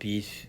30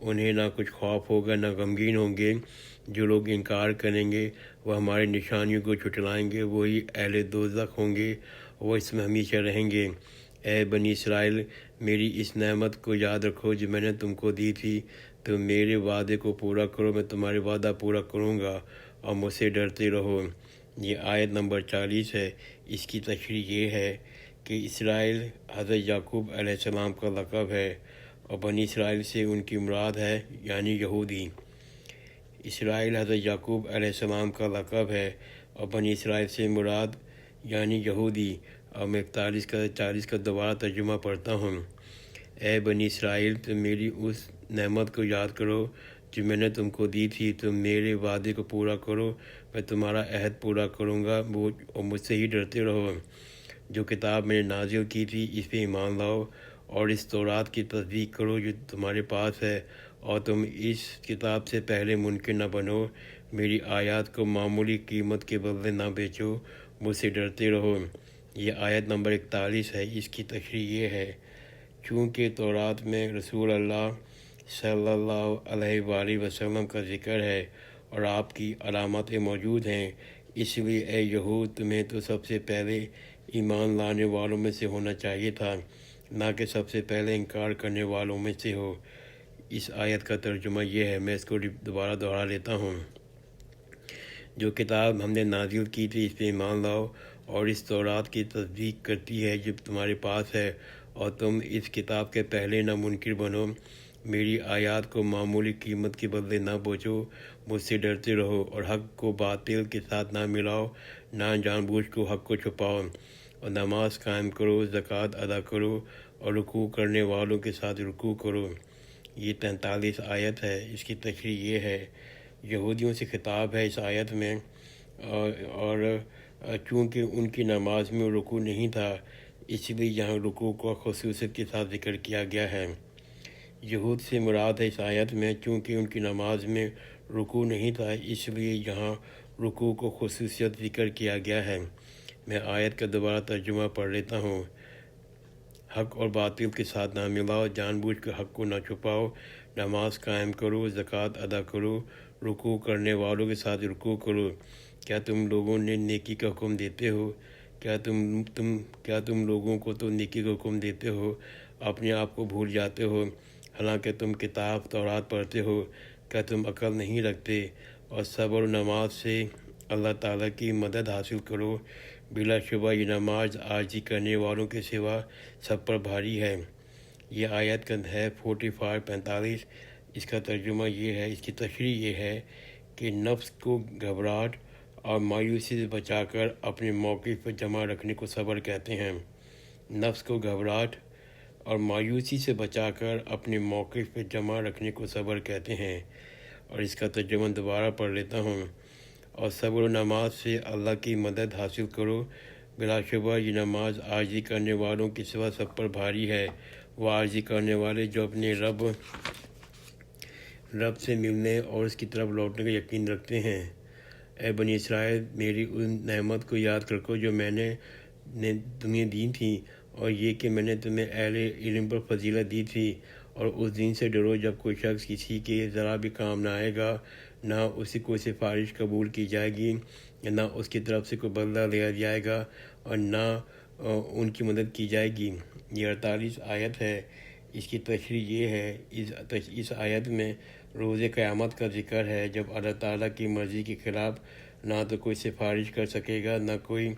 انہیں نہ کچھ خوف ہوگا نہ غمگین ہوں گے۔ جو لوگ انکار کریں گے وہ ہماری نشانیوں کو جھٹلائیں گے، وہی اہل دوزخ ہوں گے، وہ اس میں ہمیشہ رہیں گے۔ اے بنی اسرائیل، میری اس نعمت کو یاد رکھو جو میں نے تم کو دی تھی۔ تم میرے وعدے کو پورا کرو، میں تمہارے وعدہ پورا کروں گا، اور مجھ سے ڈرتے رہو۔ یہ آیت نمبر 40 ہے۔ اس کی تشریح یہ ہے کہ اسرائیل حضرت یعقوب علیہ السلام کا لقب ہے، اور بنی اسرائیل سے ان کی مراد ہے یعنی یہودی۔ اسرائیل حضرت یعقوب علیہ السلام کا لقب ہے اور بنی اسرائیل سے مراد یعنی یہودی۔ اور میں 40 کا دوبارہ ترجمہ پڑھتا ہوں۔ اے بنی اسرائیل، تم میری اس نعمت کو یاد کرو جو میں نے تم کو دی تھی۔ تم میرے وعدے کو پورا کرو، میں تمہارا عہد پورا کروں گا، اور مجھ سے ہی ڈرتے رہو۔ جو کتاب میں نے نازل کی تھی اس پہ ایمان لاؤ، اور اس تورات کی تصدیق کرو جو تمہارے پاس ہے، اور تم اس کتاب سے پہلے منکر نہ بنو۔ میری آیات کو معمولی قیمت کے بدلے نہ بیچو، مجھ سے ڈرتے رہو۔ یہ آیت نمبر 41 ہے۔ اس کی تشریح یہ ہے چونکہ تورات میں رسول اللہ صلی اللہ علیہ وآلہ وسلم کا ذکر ہے اور آپ کی علامتیں موجود ہیں، اس لیے اے یہود، تمہیں تو سب سے پہلے ایمان لانے والوں میں سے ہونا چاہیے تھا، نہ کہ سب سے پہلے انکار کرنے والوں میں سے ہو۔ اس آیت کا ترجمہ یہ ہے، میں اس کو دوبارہ دہرا لیتا ہوں۔ جو کتاب ہم نے نازل کی تھی اس پہ ایمان لاؤ، اور اس تورات کی تصدیق کرتی ہے جو تمہارے پاس ہے، اور تم اس کتاب کے پہلے نہ منکر بنو۔ میری آیات کو معمولی قیمت کے بدلے نہ بیچو، مجھ سے ڈرتے رہو، اور حق کو باطل کے ساتھ نہ ملاؤ، نہ جان بوجھ کو حق کو چھپاؤ، اور نماز قائم کرو، زکوٰۃ ادا کرو، اور رکوع کرنے والوں کے ساتھ رکوع کرو۔ یہ 43 آیت ہے۔ اس کی تشریح یہ ہے، یہودیوں سے خطاب ہے اس آیت میں، اور چونکہ ان کی نماز میں رکوع نہیں تھا، اس لیے یہاں رکوع کا خصوصیت کے ساتھ ذکر کیا گیا ہے۔ یہود سے مراد ہے اس آیت میں، چونکہ ان کی نماز میں رکوع نہیں تھا، اس لیے یہاں رکوع کو خصوصیت ذکر کیا گیا ہے۔ میں آیت کا دوبارہ ترجمہ پڑھ لیتا ہوں۔ حق اور باطل کے ساتھ نہ ملاؤ، جان بوجھ کر حق کو نہ چھپاؤ، نماز قائم کرو، زکوٰۃ ادا کرو، رکوع کرنے والوں کے ساتھ رکوع کرو۔ کیا تم لوگوں نے نیکی کا حکم دیتے ہو؟ کیا تم لوگوں کو تو نیکی کا حکم دیتے ہو، اپنے آپ کو بھول جاتے ہو، حالانکہ تم کتاب تورات پڑھتے ہو۔ کیا تم عقل نہیں رکھتے؟ اور صبر و نماز سے اللہ تعالیٰ کی مدد حاصل کرو۔ بلا شبہ یہ نماز عاجزی کرنے والوں کے سوا سب پر بھاری ہے۔ یہ آیت کا ہے 45 اس کا ترجمہ یہ ہے، اس کی تشریح یہ ہے کہ نفس کو گھبراہٹ اور مایوسی سے بچا کر اپنے موقف پر جمع رکھنے کو صبر کہتے ہیں۔ نفس کو گھبراہٹ اور مایوسی سے بچا کر اپنے موقف پر جمع رکھنے کو صبر کہتے ہیں۔ اور اس کا ترجمہ دوبارہ پڑھ لیتا ہوں۔ اور صبر و نماز سے اللہ کی مدد حاصل کرو۔ بلا شبہ یہ نماز عاجزی کرنے والوں کے سوا سب پر بھاری ہے۔ وہ عاجزی کرنے والے جو اپنے رب سے ملنے اور اس کی طرف لوٹنے کا یقین رکھتے ہیں۔ اے بنی اسرائیل، میری ان نعمت کو یاد رکھو جو میں نے تمہیں دی تھی، اور یہ کہ میں نے تمہیں اہل علم پر فضیلت دی تھی۔ اور اس دن سے ڈرو جب کوئی شخص کسی کے ذرا بھی کام نہ آئے گا، نہ اس کی کوئی سفارش قبول کی جائے گی، نہ اس کی طرف سے کوئی بدلہ لیا جائے گا، اور نہ ان کی مدد کی جائے گی۔ یہ 48 آیت ہے۔ اس کی تشریح یہ ہے، اس آیت میں روز قیامت کا ذکر ہے، جب اللہ تعالیٰ کی مرضی کے خلاف نہ تو کوئی سفارش کر سکے گا، نہ کوئی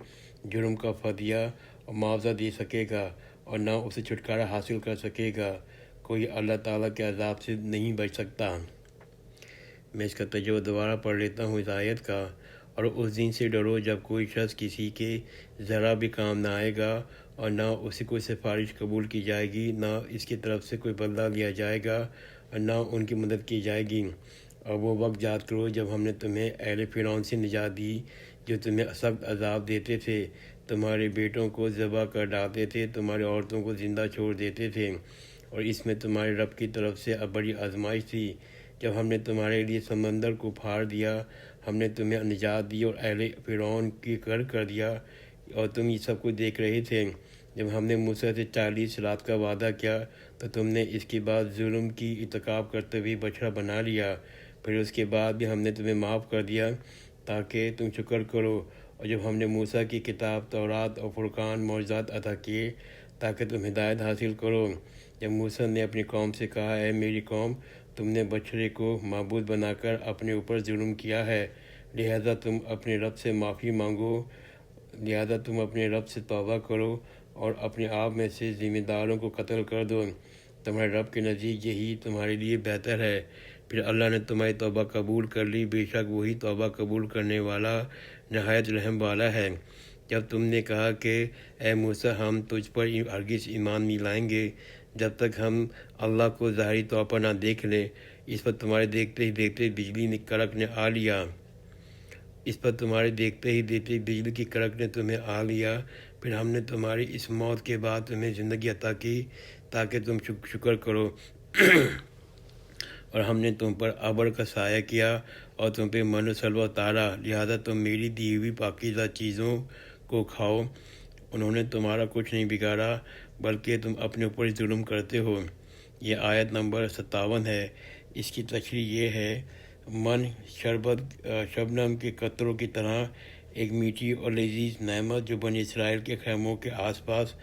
جرم کا فدیہ اور معاوضہ دے سکے گا، اور نہ اسے چھٹکارا حاصل کر سکے گا۔ کوئی اللہ تعالیٰ کے عذاب سے نہیں بچ سکتا۔ میں اس کا ترجمہ دوبارہ پڑھ لیتا ہوں اس آیت کا۔ اور اس دن سے ڈرو جب کوئی شخص کسی کے ذرا بھی کام نہ آئے گا، اور نہ اسے کوئی سفارش قبول کی جائے گی، نہ اس کی طرف سے کوئی بدلہ لیا جائے گا، اور نہ ان کی مدد کی جائے گی۔ اور وہ وقت یاد کرو جب ہم نے تمہیں اہل فرعون سے نجات دی، جو تمہیں سخت عذاب دیتے تھے، تمہارے بیٹوں کو ذبح کر ڈالتے تھے، تمہاری عورتوں کو زندہ چھوڑ دیتے تھے، اور اس میں تمہارے رب کی طرف سے اب بڑی آزمائش تھی۔ جب ہم نے تمہارے لیے سمندر کو پھاڑ دیا، ہم نے تمہیں نجات دی اور اہل فرعون کی غرق کر دیا، اور تم یہ سب کچھ دیکھ رہے تھے۔ جب ہم نے موسیٰ سے 40 رات کا وعدہ کیا تو تم نے اس کے بعد ظلم کی ارتکاب کرتے ہوئے بچڑا بنا لیا، پھر اس کے بعد بھی ہم نے تمہیں معاف کر دیا تاکہ تم شکر کرو۔ اور جب ہم نے موسیٰ کی کتاب تورات اور فرقان معجزات عطا کیے تاکہ تم ہدایت حاصل کرو۔ جب موسیٰ نے اپنی قوم سے کہا، اے میری قوم، تم نے بچڑے کو معبود بنا کر اپنے اوپر ظلم کیا ہے، لہذا تم اپنے رب سے معافی مانگو، لہذا تم اپنے رب سے توبہ کرو اور اپنے آپ میں سے ذمہ داروں کو قتل کر دو، تمہارے رب کے نزدیک یہی تمہارے لیے بہتر ہے۔ پھر اللہ نے تمہاری توبہ قبول کر لی، بے شک وہی توبہ قبول کرنے والا نہایت رحم والا ہے۔ جب تم نے کہا کہ اے موسیٰ، ہم تجھ پر ہرگز ایمان نہیں لائیں گے جب تک ہم اللہ کو ظاہری طور پر نہ دیکھ لیں، اس پر تمہارے دیکھتے ہی دیکھتے بجلی نے کڑک نے آ لیا، اس پر تمہارے دیکھتے ہی دیکھتے بجلی کی کڑک نے تمہیں آ لیا، پھر ہم نے تمہاری اس موت کے بعد تمہیں زندگی عطا کی تاکہ تم شکر کرو، اور ہم نے تم پر ابر کا سایہ کیا اور تم پہ من و سلوہ اتارا، لہذا تم میری دی ہوئی پاکیزہ چیزوں کو کھاؤ۔ انہوں نے تمہارا کچھ نہیں بگاڑا بلکہ تم اپنے اوپر ہی ظلم کرتے ہو۔ یہ آیت نمبر 57 ہے۔ اس کی تشریح یہ ہے، من شبنم کے قطروں کی طرح ایک میٹھی اور لذیذ نعمت جو بنی اسرائیل کے خیموں کے آس پاس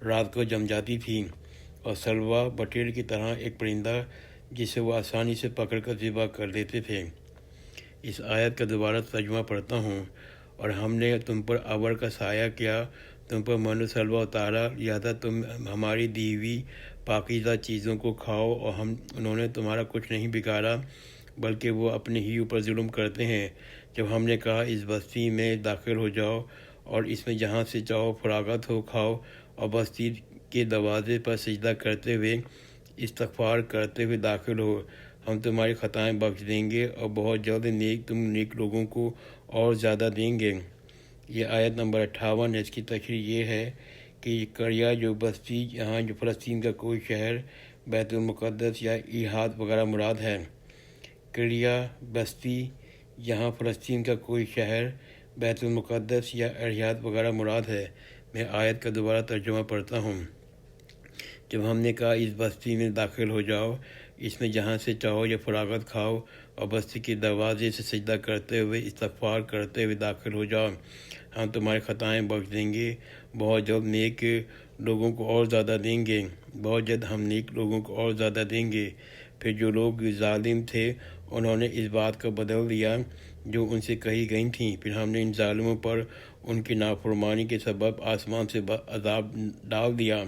رات کو جم جاتی تھی، اور سلوہ بٹیر کی طرح ایک پرندہ جسے وہ آسانی سے پکڑ کر ذبح کر لیتے تھے۔ اس آیت کا دوبارہ ترجمہ پڑھتا ہوں۔ اور ہم نے تم پر ابر کا سایہ کیا، تم پر من و سلوہ اتارا، لہذا تم ہماری دی ہوئی پاکیزہ چیزوں کو کھاؤ، اور انہوں نے تمہارا کچھ نہیں بگاڑا بلکہ وہ اپنے ہی اوپر ظلم کرتے ہیں۔ جب ہم نے کہا، اس بستی میں داخل ہو جاؤ اور اس میں جہاں سے چاہو فراغت ہو کھاؤ، اور بستی کے دروازے پر سجدہ کرتے ہوئے استغفار کرتے ہوئے داخل ہو، ہم تمہاری خطائیں بخش دیں گے اور بہت جلد تم نیک لوگوں کو اور زیادہ دیں گے۔ یہ آیت نمبر 58 ہے۔ اس کی تشریح یہ ہے کہ یہ قریہ جو بستی یہاں جو فلسطین کا کوئی شہر، بیت المقدس یا احاط وغیرہ مراد ہے۔ قریہ بستی یہاں فلسطین کا کوئی شہر، بیت المقدس یا احاط وغیرہ مراد ہے۔ میں آیت کا دوبارہ ترجمہ پڑھتا ہوں۔ جب ہم نے کہا، اس بستی میں داخل ہو جاؤ، اس میں جہاں سے چاہو یا فراغت کھاؤ، اور بستی کے دروازے سے سجدہ کرتے ہوئے استغفار کرتے ہوئے داخل ہو جاؤ، ہم تمہاری خطائیں بخش دیں گے، بہت جلد نیک لوگوں کو اور زیادہ دیں گے، بہت جلد ہم نیک لوگوں کو اور زیادہ دیں گے۔ پھر جو لوگ ظالم تھے انہوں نے اس بات کو بدل دیا جو ان سے کہی گئی تھیں، پھر ہم نے ان ظالموں پر ان کی نافرمانی کے سبب آسمان سے عذاب ڈال دیا،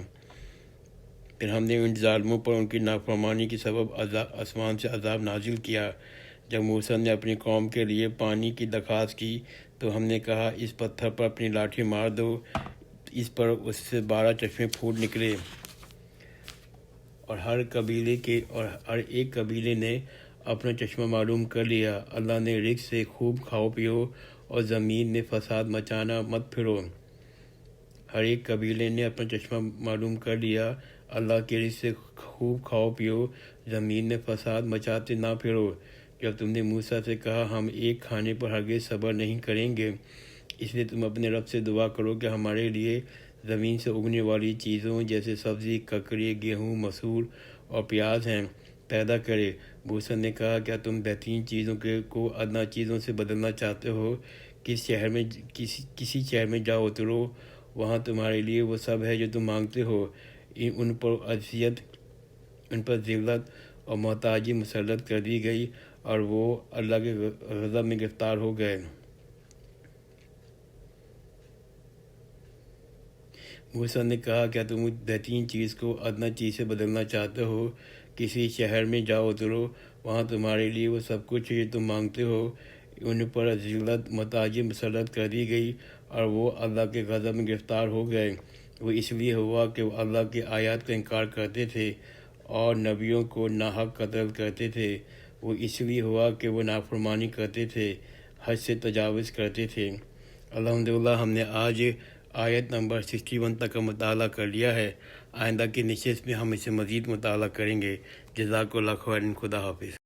پھر ہم نے ان ظالموں پر ان کی نافرمانی کے سبب آسمان سے عذاب نازل کیا۔ جب موسیٰ نے اپنی قوم کے لیے پانی کی درخواست کی تو ہم نے کہا، اس پتھر پر اپنی لاٹھی مار دو، اس پر اس سے 12 چشمے پھوٹ نکلے، اور ہر ایک قبیلے نے اپنا چشمہ معلوم کر لیا۔ اللہ نے رزق سے خوب کھاؤ پیو اور زمین میں فساد مچانا مت پھرو۔ ہر ایک قبیلے نے اپنا چشمہ معلوم کر لیا، اللہ کے رزق سے خوب کھاؤ پیو، زمین میں فساد مچاتے نہ پھرو۔ جب تم نے موسیٰ سے کہا، ہم ایک کھانے پر ہرگز صبر نہیں کریں گے، اس لیے تم اپنے رب سے دعا کرو کہ ہمارے لیے زمین سے اگنے والی چیزوں جیسے سبزی، ککڑی، گیہوں، مسور اور پیاز ہیں پیدا کرے۔ موسیٰ نے کہا، کیا تم بہترین چیزوں کو ادنیٰ چیزوں سے بدلنا چاہتے ہو؟ کسی شہر میں جاؤ اترو، وہاں تمہارے لیے وہ سب ہے جو تم مانگتے ہو۔ ان پر ذلت اور محتاجی مسلط کر دی گئی اور وہ اللہ کے غضب میں گرفتار ہو گئے۔ موسیٰ نے کہا، کیا تم بہترین چیز کو ادنیٰ چیز سے بدلنا چاہتے ہو؟ کسی شہر میں جاؤ اترو، وہاں تمہارے لیے وہ سب کچھ ہے جو تم مانگتے ہو۔ ان پر ذلت محتاجی مسلط کر دی گئی اور وہ اللہ کے غضب میں گرفتار ہو گئے۔ وہ اس لیے ہوا کہ وہ اللہ کی آیات کا انکار کرتے تھے اور نبیوں کو ناحق قتل کرتے تھے۔ وہ اس لیے ہوا کہ وہ نافرمانی کرتے تھے، حد سے تجاوز کرتے تھے۔ الحمدللہ ہم نے آج آیت نمبر 61 تک کا مطالعہ کر لیا ہے۔ آئندہ کی نشست میں ہم اسے مزید مطالعہ کریں گے۔ جزاک اللہ خیرا۔ خدا حافظ۔